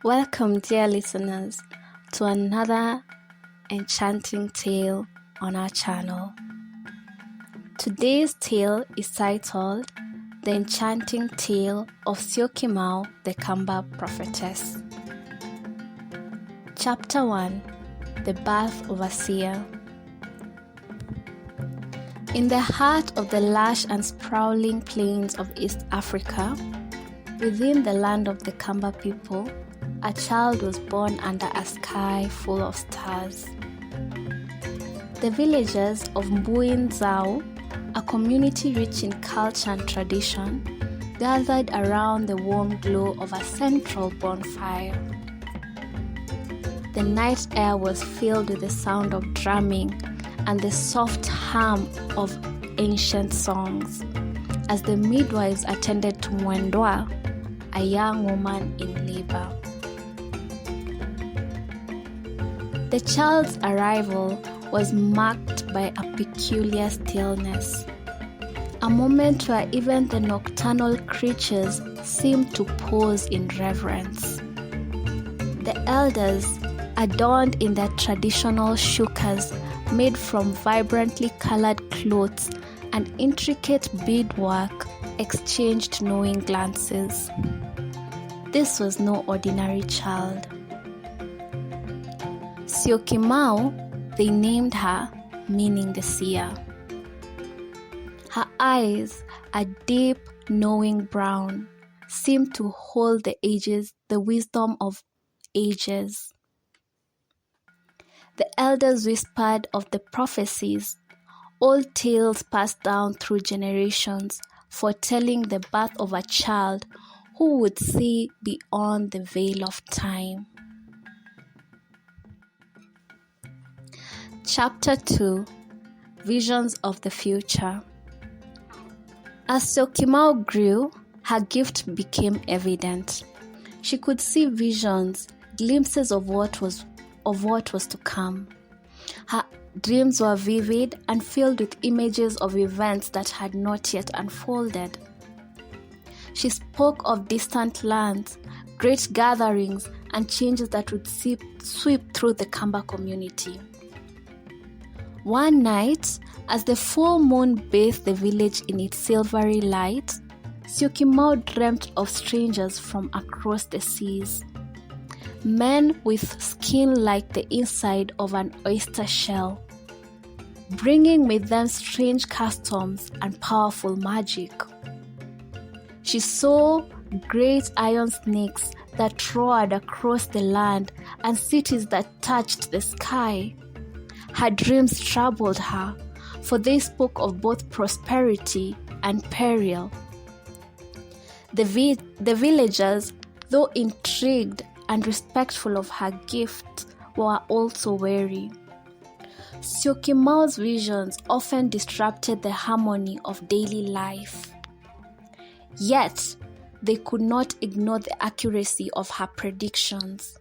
Welcome, dear listeners, to another enchanting tale on our channel. Today's tale is titled The Enchanting Tale of Syokimau, the Kamba Prophetess. Chapter 1: The Birth of a Seer. In the heart of the lush and sprawling plains of East Africa, within the land of the Kamba people, a child was born under a sky full of stars. The villagers of Mbui Nzau, a community rich in culture and tradition, gathered around the warm glow of a central bonfire. The night air was filled with the sound of drumming and the soft hum of ancient songs, as the midwives attended to Mwendwa, a young woman in labor. The child's arrival was marked by a peculiar stillness, a moment where even the nocturnal creatures seemed to pause in reverence. The elders, adorned in their traditional shukas made from vibrantly colored clothes and intricate beadwork, exchanged knowing glances. This was no ordinary child. Syokimau, they named her, meaning the seer. Her eyes, a deep, knowing brown, seemed to hold the wisdom of ages. The elders whispered of the prophecies, old tales passed down through generations, foretelling the birth of a child who would see beyond the veil of time. Chapter 2: Visions of the Future. As Syokimau grew, her gift became evident. She could see visions, glimpses of what was to come. Her dreams were vivid and filled with images of events that had not yet unfolded. She spoke of distant lands, great gatherings, and changes that would sweep through the Kamba community. One night, as the full moon bathed the village in its silvery light, Syokimau dreamt of strangers from across the seas. Men with skin like the inside of an oyster shell, bringing with them strange customs and powerful magic. She saw great iron snakes that roared across the land and cities that touched the sky. Her dreams troubled her, for they spoke of both prosperity and peril. The villagers, though intrigued and respectful of her gift, were also wary. Syokimau's visions often disrupted the harmony of daily life. Yet, they could not ignore the accuracy of her predictions.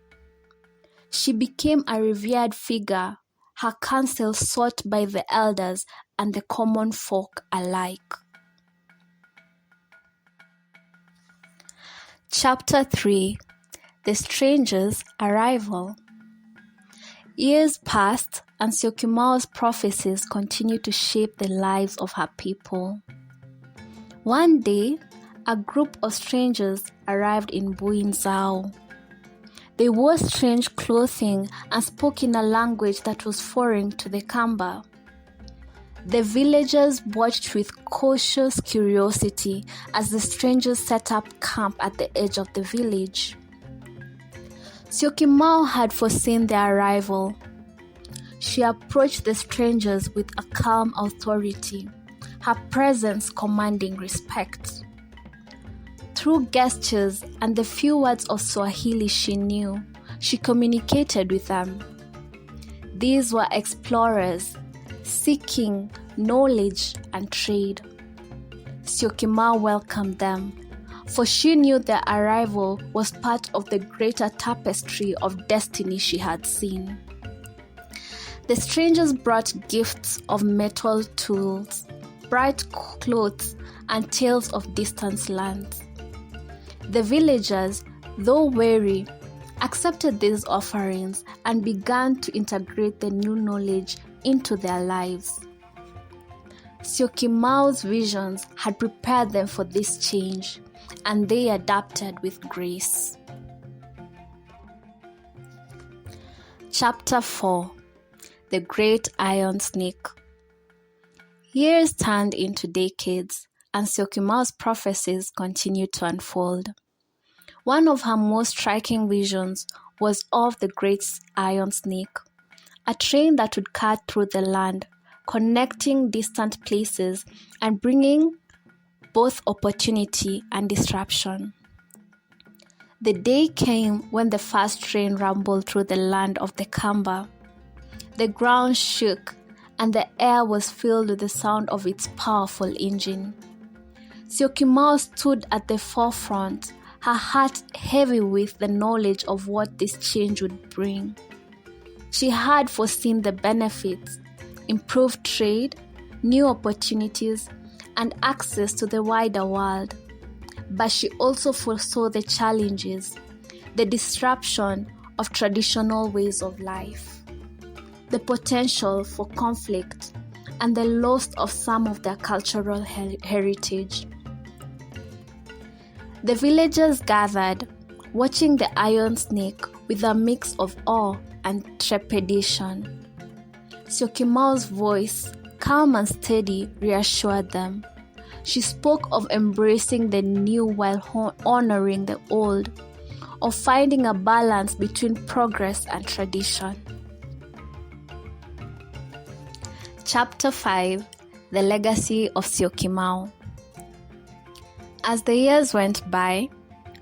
She became a revered figure, her counsel sought by the elders and the common folk alike. Chapter 3: The Stranger's Arrival. Years passed, and Syokimau's prophecies continued to shape the lives of her people. One day, a group of strangers arrived in Mbui Nzau. They wore strange clothing and spoke in a language that was foreign to the Kamba. The villagers watched with cautious curiosity as the strangers set up camp at the edge of the village. Syokimau had foreseen their arrival. She approached the strangers with a calm authority, her presence commanding respect. Through gestures and the few words of Swahili she knew, she communicated with them. These were explorers, seeking knowledge and trade. Syokimau welcomed them, for she knew their arrival was part of the greater tapestry of destiny she had seen. The strangers brought gifts of metal tools, bright clothes, and tales of distant lands. The villagers, though wary, accepted these offerings and began to integrate the new knowledge into their lives. Syokimau's visions had prepared them for this change, and they adapted with grace. Chapter 4: The Great Iron Snake. Years turned into decades, and Syokimau's prophecies continued to unfold. One of her most striking visions was of the Great Iron Snake, a train that would cut through the land, connecting distant places and bringing both opportunity and disruption. The day came when the first train rumbled through the land of the Kamba. The ground shook, and the air was filled with the sound of its powerful engine. Syokimau stood at the forefront, her heart heavy with the knowledge of what this change would bring. She had foreseen the benefits: improved trade, new opportunities, and access to the wider world. But she also foresaw the challenges, the disruption of traditional ways of life, the potential for conflict, and the loss of some of their cultural heritage. The villagers gathered, watching the iron snake with a mix of awe and trepidation. Syokimau's voice, calm and steady, reassured them. She spoke of embracing the new while honoring the old, of finding a balance between progress and tradition. Chapter 5: The Legacy of Syokimau. As the years went by,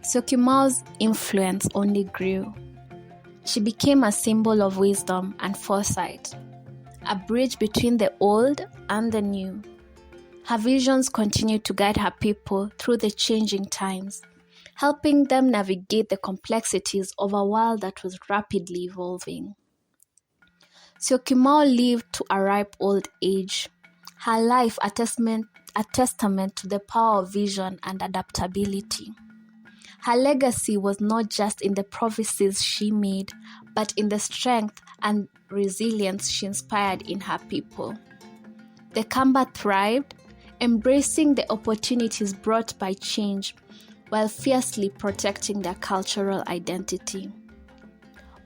Syokimau's influence only grew. She became a symbol of wisdom and foresight, a bridge between the old and the new. Her visions continued to guide her people through the changing times, helping them navigate the complexities of a world that was rapidly evolving. Syokimau lived to a ripe old age, her life a testament to the power of vision and adaptability. Her legacy was not just in the prophecies she made, but in the strength and resilience she inspired in her people. The Kamba thrived, embracing the opportunities brought by change while fiercely protecting their cultural identity.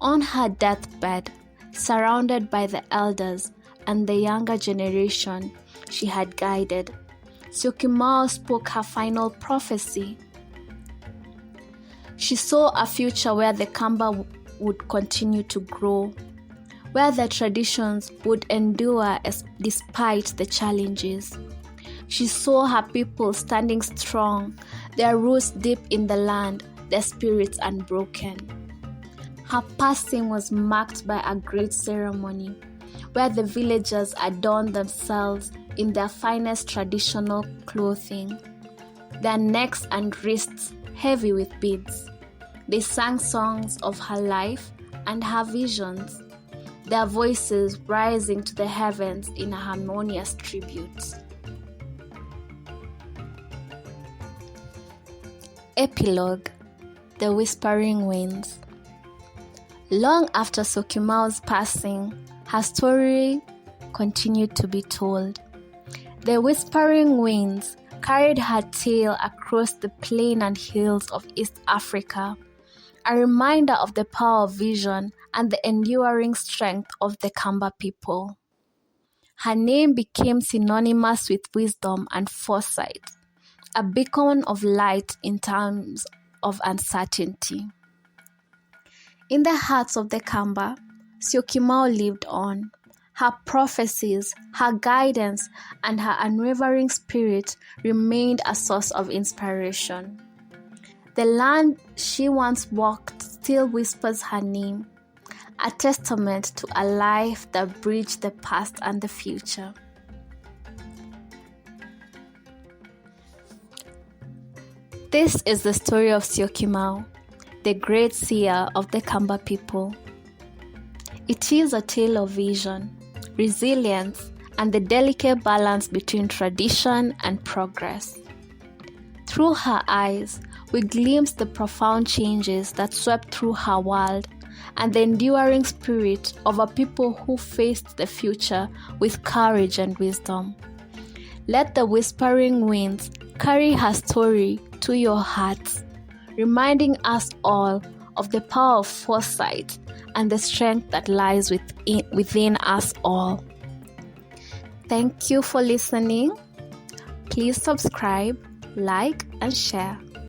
On her deathbed, surrounded by the elders and the younger generation she had guided, Syokimau spoke her final prophecy. She saw a future where the Kamba would continue to grow, where the traditions would endure despite the challenges. She saw her people standing strong, their roots deep in the land, their spirits unbroken. Her passing was marked by a great ceremony, where the villagers adorned themselves in their finest traditional clothing, their necks and wrists heavy with beads. They sang songs of her life and her visions, their voices rising to the heavens in a harmonious tribute. Epilogue: The Whispering Winds. Long after Syokimau's passing, her story continued to be told. The whispering winds carried her tale across the plain and hills of East Africa, a reminder of the power of vision and the enduring strength of the Kamba people. Her name became synonymous with wisdom and foresight, a beacon of light in times of uncertainty. In the hearts of the Kamba, Syokimau lived on. Her prophecies, her guidance, and her unwavering spirit remained a source of inspiration. The land she once walked still whispers her name, a testament to a life that bridged the past and the future. This is the story of Syokimau, the great seer of the Kamba people. It is a tale of vision, resilience, and the delicate balance between tradition and progress. Through her eyes, we glimpse the profound changes that swept through her world and the enduring spirit of a people who faced the future with courage and wisdom. Let the whispering winds carry her story to your hearts, reminding us all of the power of foresight and the strength that lies within us all. Thank you for listening. Please subscribe, like, and share.